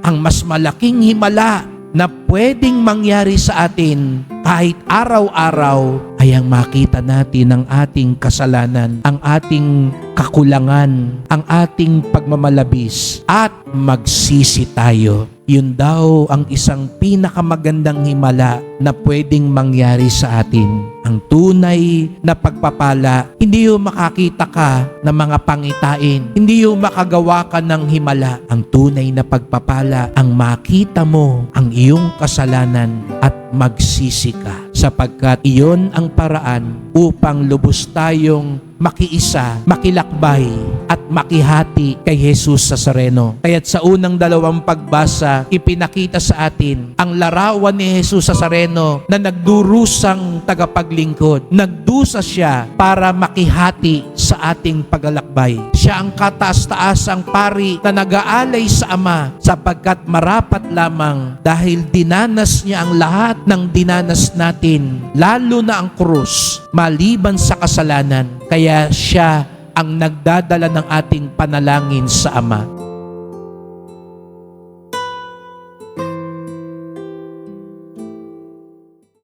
ang mas malaking himala na pwedeng mangyari sa atin kahit araw-araw ay ang makita natin ang ating kasalanan, ang ating kakulangan, ang ating pagmamalabis at magsisi tayo. Yun daw ang isang pinakamagandang himala na pwedeng mangyari sa atin. Ang tunay na pagpapala, hindi yung makakita ka ng mga pangitain, hindi yung makagawa ka ng himala. Ang tunay na pagpapala, ang makita mo ang iyong kasalanan at magsisi ka, sapagkat iyon ang paraan upang lubos tayong makiisa, makilakbay at makihati kay Jesus Nazareno. Kaya't sa unang dalawang pagbasa, ipinakita sa atin ang larawan ni Jesus Nazareno na nagdurusang tagapaglingkod. Nagdusa siya para makihati sa ating paglalakbay. Siya ang kataas-taasang pari na nag-aalay sa Ama, sapagkat marapat lamang dahil dinanas niya ang lahat ng dinanas natin, lalo na ang krus, maliban sa kasalanan. Kaya siya ang nagdadala ng ating panalangin sa Ama.